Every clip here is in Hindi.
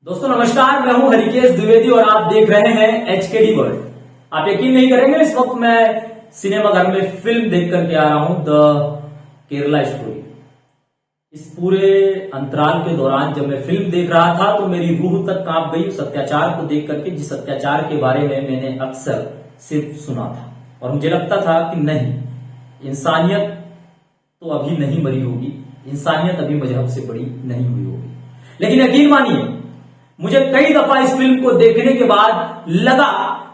दोस्तों नमस्कार, मैं हूं हरिकेश द्विवेदी और आप देख रहे हैं एचकेडी वर्ल्ड। आप यकीन नहीं करेंगे, इस वक्त मैं सिनेमा घर में फिल्म देख करके आ रहा हूं, द केरला स्टोरी। इस पूरे अंतराल के दौरान जब मैं फिल्म देख रहा था तो मेरी रूह तक कांप गई उस अत्याचार को देख करके, जिस अत्याचार के बारे में मैंने अक्सर सिर्फ सुना था और मुझे लगता था कि नहीं, इंसानियत तो अभी नहीं मरी होगी, इंसानियत अभी मजहब से बड़ी नहीं हुई होगी। लेकिन यकीन मानिए, मुझे कई दफा इस फिल्म को देखने के बाद लगा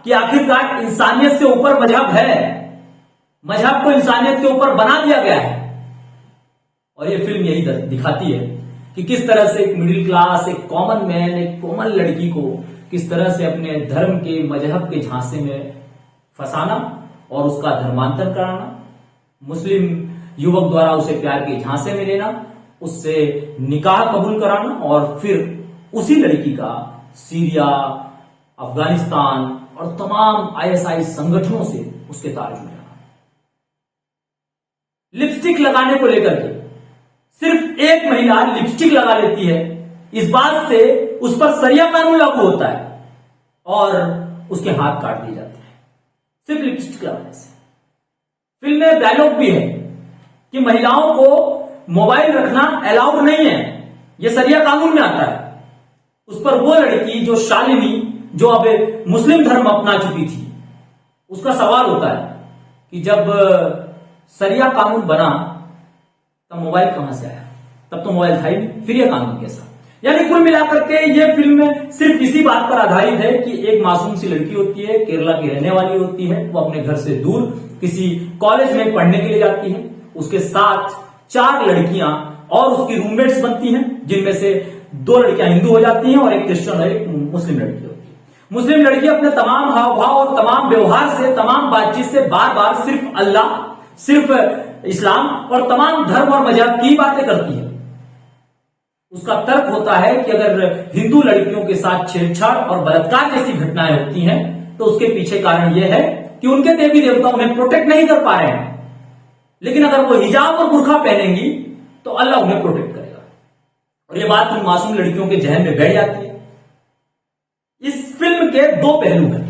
कि आखिरकार इंसानियत से ऊपर मजहब है, मजहब को इंसानियत के ऊपर बना दिया गया है। और ये फिल्म यही दिखाती है कि किस तरह से एक मिडिल क्लास, एक कॉमन मैन, एक कॉमन लड़की को किस तरह से अपने धर्म के, मजहब के झांसे में फंसाना और उसका धर्मांतर कराना, मुस्लिम युवक द्वारा उसे प्यार के झांसे में लेना, उससे निकाह कबूल कराना और फिर उसी लड़की का सीरिया, अफगानिस्तान और तमाम आईएसआई संगठनों से उसके तार जुड़ जाना। लिपस्टिक लगाने को लेकर के सिर्फ एक महिला लिपस्टिक लगा लेती है, इस बात से उस पर शरिया कानून लागू होता है और उसके हाथ काट दिए जाते हैं सिर्फ लिपस्टिक लगाने से। फिल्म में डायलॉग भी है कि महिलाओं को मोबाइल रखना अलाउड नहीं है, यह शरिया कानून में आता है। उस पर वो लड़की जो शालिनी, जो अब मुस्लिम धर्म अपना चुकी थी, उसका सवाल होता है कि जब शरिया कानून बना तब मोबाइल कहां से आया? तब तो मोबाइल था ही नहीं, फिर यह कानून कैसा? यानी कुल मिलाकर के ये फिल्म सिर्फ इसी बात पर आधारित है कि एक मासूम सी लड़की होती है, केरला की रहने वाली होती है, वो अपने घर से दूर किसी कॉलेज में पढ़ने के लिए जाती है। उसके साथ 4 लड़कियां और उसकी रूममेट्स बनती हैं, जिनमें से 2 लड़कियां हिंदू हो जाती हैं और एक क्रिश्चियन और एक मुस्लिम लड़की होती है। मुस्लिम लड़की अपने तमाम हाव भाव और तमाम व्यवहार से, तमाम बातचीत से बार बार सिर्फ अल्लाह, सिर्फ इस्लाम और तमाम धर्म और मजहब की बातें करती है। उसका तर्क होता है कि अगर हिंदू लड़कियों के साथ छेड़छाड़ और बलात्कार जैसी घटनाएं होती हैं तो उसके पीछे कारण यह है कि उनके देवी देवता उन्हें प्रोटेक्ट नहीं कर पा रहे हैं, लेकिन अगर वो हिजाब और बुर्का पहनेंगी तो अल्लाह उन्हें प्रोटेक्ट करेगा। और ये बात उन मासूम लड़कियों के जहन में बैठ जाती है। इस फिल्म के 2 पहलू हैं।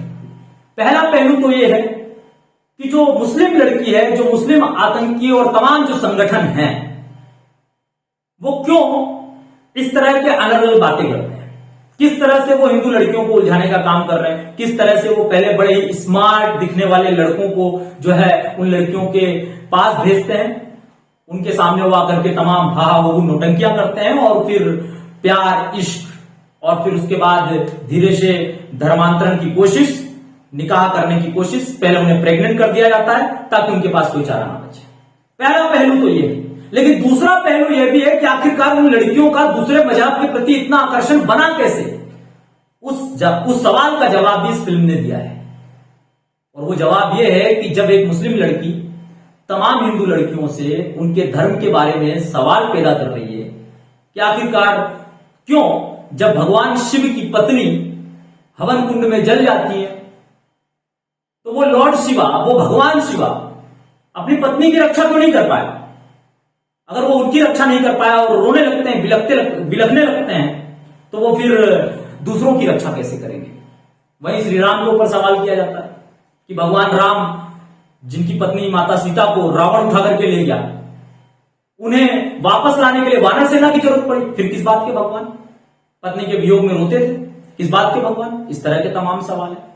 पहला पहलू तो ये है कि जो मुस्लिम लड़की है, जो मुस्लिम आतंकी और तमाम जो संगठन हैं, वो क्यों इस तरह के अलग अलग बातें करते हैं, किस तरह से वो हिंदू लड़कियों को उलझाने का काम कर रहे हैं, किस तरह से वो पहले बड़े ही स्मार्ट दिखने वाले लड़कों को जो है उन लड़कियों के पास भेजते हैं, उनके सामने वो आकर के तमाम हा हो नौटंकियां करते हैं और फिर प्यार, इश्क और फिर उसके बाद धीरे से धर्मांतरण की कोशिश, निकाह करने की कोशिश। पहले उन्हें प्रेग्नेंट कर दिया जाता है ताकि उनके पास कोई चारा ना बचे। पहला पहलू तो ये है। लेकिन दूसरा पहलू यह भी है कि आखिरकार उन लड़कियों का दूसरे मजहब के प्रति इतना आकर्षण बना कैसे? उस सवाल का जवाब भी इस फिल्म ने दिया है। और वो जवाब यह है कि जब एक मुस्लिम लड़की तमाम हिंदू लड़कियों से उनके धर्म के बारे में सवाल पैदा कर रही है कि आखिरकार क्यों जब भगवान शिव की पत्नी हवन कुंड में जल जाती है तो वो लॉर्ड शिवा, वो भगवान शिवा अपनी पत्नी की रक्षा क्यों नहीं कर पाया? अगर वो उनकी रक्षा नहीं कर पाया और रोने लगते हैं, बिलखने लगते हैं, तो वो फिर दूसरों की रक्षा कैसे करेंगे? वहीं श्री राम के ऊपर सवाल किया जाता है कि भगवान राम, जिनकी पत्नी माता सीता को रावण उठा करके ले गया, उन्हें वापस लाने के लिए वानर सेना की जरूरत पड़ी, फिर किस बात के भगवान? पत्नी के वियोग में रोते थे, किस बात के भगवान? इस तरह के तमाम सवाल है।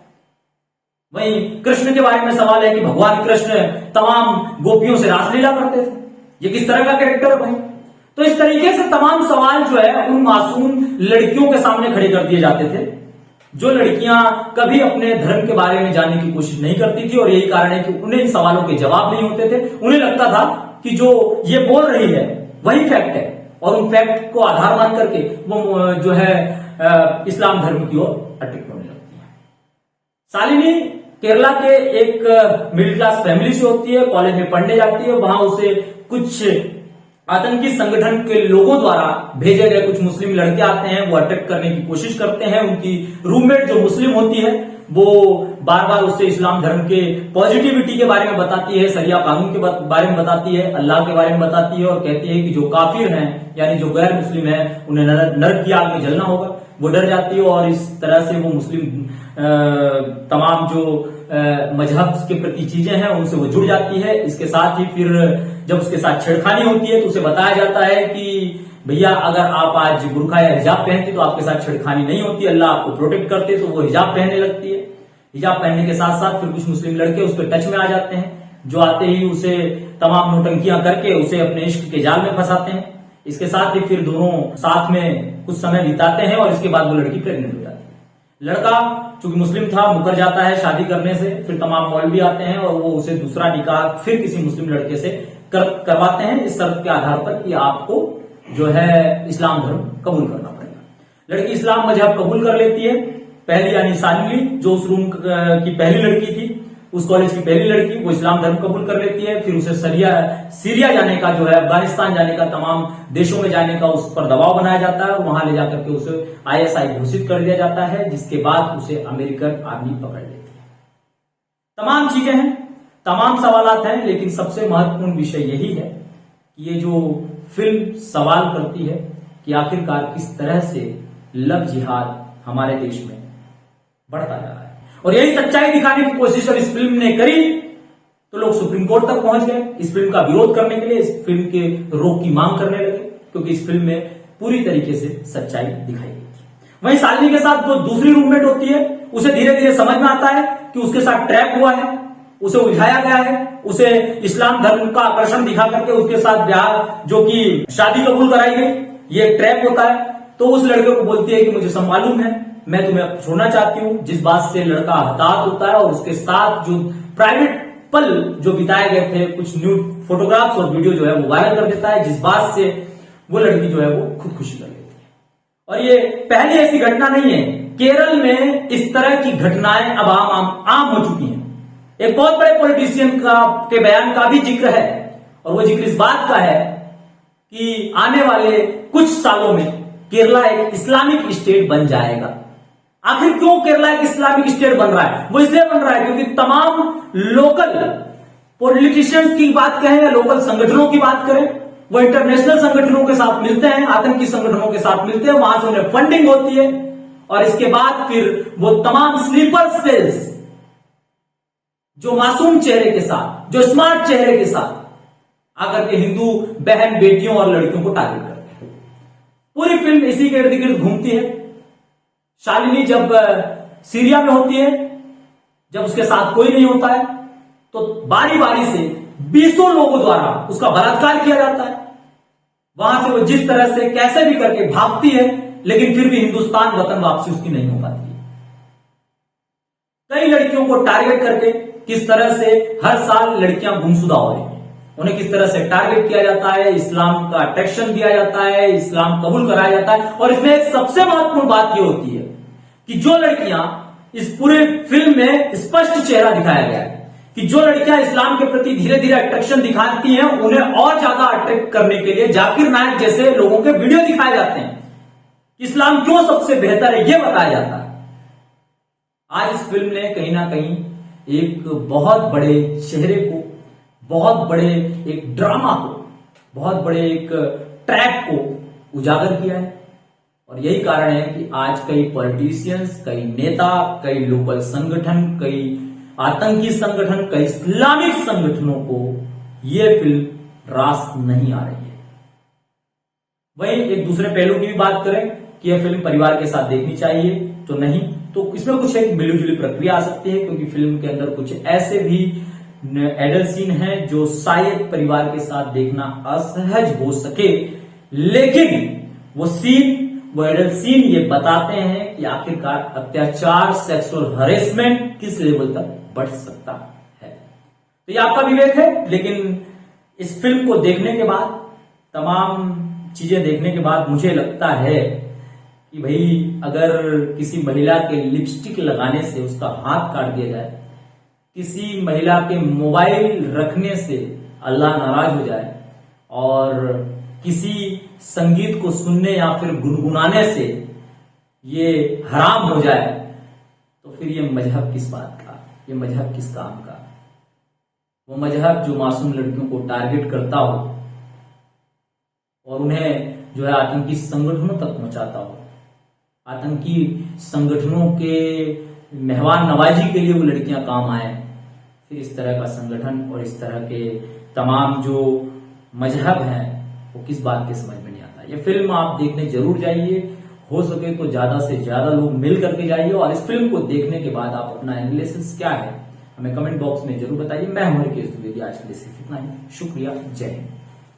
वहीं कृष्ण के बारे में सवाल है कि भगवान कृष्ण तमाम गोपियों से रासलीला करते थे, ये किस तरह का कैरेक्टर है भाई? तो इस तरीके से तमाम सवाल जो है उन मासूम लड़कियों के सामने खड़े कर दिए जाते थे, जो लड़कियां कभी अपने धर्म के बारे में जानने की कोशिश नहीं करती थी। और यही कारण है कि उन्हें इन सवालों के जवाब नहीं होते थे। उन्हें लगता था कि जो ये बोल रही है वही फैक्ट है और उन फैक्ट को आधार मान करके वो जो है इस्लाम धर्म की ओर अट्रैक्ट होने लगती है। शालिनी केरला के एक मिडिल क्लास फैमिली से होती है, कॉलेज में पढ़ने जाती है। वहां उसे कुछ आतंकी संगठन के लोगों द्वारा भेजे गए कुछ मुस्लिम लड़के आते हैं, वो अटैक करने की कोशिश करते हैं। उनकी रूममेट जो मुस्लिम होती है वो बार बार उससे इस्लाम धर्म के पॉजिटिविटी के बारे में बताती है, शरिया कानून के बारे में बताती है, अल्लाह के बारे में बताती है और कहती है कि जो काफिर हैं यानी जो गैर मुस्लिम हैं उन्हें नरक की आग में जलना होगा। वो डर जाती है और इस तरह से वो मुस्लिम तमाम जो मजहब के प्रति चीजें हैं उनसे वो जुड़ जाती है। इसके साथ ही फिर जब उसके साथ छेड़खानी होती है तो उसे बताया जाता है कि भैया अगर आप आज बुर्का या हिजाब पहनती तो आपके साथ छेड़खानी नहीं होती, अल्लाह आपको प्रोटेक्ट करते, तो वो हिजाब पहनने लगती है। हिजाब पहनने के साथ साथ फिर कुछ मुस्लिम लड़के उस पर टच में आ जाते हैं, जो आते ही उसे तमाम नौटंकियां करके उसे अपने इश्क के जाल में फंसाते हैं। इसके साथ ही फिर दोनों साथ में कुछ समय बिताते हैं और इसके बाद वो लड़की प्रेग्नेंट हो जाती है। लड़का चूंकि मुस्लिम था मुकर जाता है शादी करने से, फिर तमाम मौलवी आते हैं और वो उसे दूसरा निकाह फिर किसी मुस्लिम लड़के से करवाते हैं इस शर्त के आधार पर कि आपको जो है इस्लाम धर्म कबूल करना पड़ेगा। लड़की इस्लाम मजहब कबूल कर लेती है। पहली यानी शालिनी जो उस रूम की पहली लड़की थी, उस कॉलेज की पहली लड़की, वो इस्लाम धर्म कबूल कर लेती है। फिर उसे सीरिया जाने का जो है, अफगानिस्तान जाने का, तमाम देशों में जाने का उस पर दबाव बनाया जाता है। वहां ले जाकर के उसे ISI घोषित कर दिया जाता है, जिसके बाद उसे अमेरिकन आर्मी पकड़ लेती है। तमाम चीजें हैं, तमाम सवालात हैं, लेकिन सबसे महत्वपूर्ण विषय यही है कि ये जो फिल्म सवाल करती है कि आखिरकार किस तरह से लव जिहाद हमारे देश में बढ़ता जा रहा है। और यही सच्चाई दिखाने की कोशिश जब इस फिल्म ने करी तो लोग सुप्रीम कोर्ट तक पहुंच गए इस फिल्म का विरोध करने के लिए, इस फिल्म के रोक की मांग करने लगे, क्योंकि इस फिल्म में पूरी तरीके से सच्चाई दिखाई गई थी। वहीं शालिनी के साथ जो दूसरी रूममेट होती है, उसे धीरे धीरे समझ में आता है कि उसके साथ ट्रैप हुआ है, उसे उलझाया गया है, उसे इस्लाम धर्म का आकर्षण दिखा करके उसके साथ ब्याह जो कि शादी कबूल कराई गई, ये ट्रैप होता है। तो उस लड़के को बोलती है कि मुझे सब मालूम है, मैं तुम्हें छोड़ना चाहती हूं, जिस बात से लड़का हताहत होता है और उसके साथ जो प्राइवेट पल जो बिताए गए थे, कुछ न्यू फोटोग्राफ्स और वीडियो जो है वो वायरल कर देता है, जिस बात से वो लड़की जो है वो खुदकुशी कर लेती है। और ये पहली ऐसी घटना नहीं है, केरल में इस तरह की घटनाएं अब आम हो चुकी हैं। एक बहुत बड़े पॉलिटिशियन के बयान का भी जिक्र है, और वो जिक्र इस बात का है कि आने वाले कुछ सालों में केरला एक इस्लामिक स्टेट बन जाएगा। आखिर क्यों केरला एक इस्लामिक स्टेट बन रहा है? वो इसलिए बन रहा है क्योंकि तमाम लोकल पॉलिटिशियंस की बात करें या लोकल संगठनों की बात करें, वो इंटरनेशनल संगठनों के साथ मिलते हैं, आतंकी संगठनों के साथ मिलते हैं, वहां से उन्हें फंडिंग होती है और इसके बाद फिर वो तमाम स्लीपर सेल्स जो मासूम चेहरे के साथ, जो स्मार्ट चेहरे के साथ आकर के हिंदू बहन बेटियों और लड़कियों को टारगेट करते हैं। पूरी फिल्म इसी के इर्द गिर्द घूमती है। शालिनी जब सीरिया में होती है, जब उसके साथ कोई नहीं होता है, तो बारी बारी से 20 लोगों द्वारा उसका बलात्कार किया जाता है। वहां से वो जिस तरह से कैसे भी करके भागती है, लेकिन फिर भी हिंदुस्तान वतन वापसी उसकी नहीं हो पाती है। कई लड़कियों को टारगेट करके किस तरह से हर साल लड़कियां गुमशुदा हो रही हैं, उन्हें किस तरह से टारगेट किया जाता है, इस्लाम का अट्रैक्शन दिया जाता है, इस्लाम कबूल कराया जाता है। और इसमें एक सबसे महत्वपूर्ण बात यह होती है कि जो लड़कियां, इस पूरे फिल्म में स्पष्ट चेहरा दिखाया गया है कि जो लड़कियां इस्लाम के प्रति धीरे धीरे अट्रैक्शन दिखाती हैं, उन्हें और ज्यादा अट्रैक्ट करने के लिए जाकिर नायक जैसे लोगों के वीडियो दिखाए जाते हैं। इस्लाम क्यों सबसे बेहतर है यह बताया जाता है। आज इस फिल्म ने कहीं ना कहीं एक बहुत बड़े चेहरे को, बहुत बड़े एक ड्रामा को, बहुत बड़े एक ट्रैप को उजागर किया है। और यही कारण है कि आज कई पॉलिटिशियंस, कई नेता, कई लोकल संगठन, कई आतंकी संगठन, कई इस्लामिक संगठनों को यह फिल्म रास नहीं आ रही है। वहीं एक दूसरे पहलू की भी बात करें कि यह फिल्म परिवार के साथ देखनी चाहिए तो नहीं, तो इसमें कुछ एक मिलीजुली प्रक्रिया आ सकती है, क्योंकि फिल्म के अंदर कुछ ऐसे भी एडल्ट सीन है जो शायद परिवार के साथ देखना असहज हो सके, लेकिन वो एडल्ट सीन ये बताते हैं कि आखिरकार अत्याचार, सेक्सुअल हरेसमेंट किस लेवल तक बढ़ सकता है। तो ये आपका विवेक है, लेकिन इस फिल्म को देखने के बाद, तमाम चीजें देखने के बाद मुझे लगता है कि भाई अगर किसी महिला के लिपस्टिक लगाने से उसका हाथ काट दिया जाए, किसी महिला के मोबाइल रखने से अल्लाह नाराज हो जाए, और किसी संगीत को सुनने या फिर गुनगुनाने से ये हराम हो जाए, तो फिर ये मजहब किस बात का, ये मजहब किस काम का? वो मजहब जो मासूम लड़कियों को टारगेट करता हो और उन्हें जो है आतंकी संगठनों तक पहुंचाता हो, आतंकी संगठनों के मेहमान नवाजी के लिए वो लड़कियां काम आए, फिर इस तरह का संगठन और इस तरह के तमाम जो मजहब हैं वो किस बात के समझ में नहीं आता। ये फिल्म आप देखने जरूर जाइए, हो सके तो ज्यादा से ज्यादा लोग मिल करके जाइए, और इस फिल्म को देखने के बाद आप अपना एनालिसिस क्या है हमें कमेंट बॉक्स में जरूर बताइए। मैं हूं हरकेश द्विवेदी, आज के लिए सिर्फ इतना ही। शुक्रिया, जय हिंद।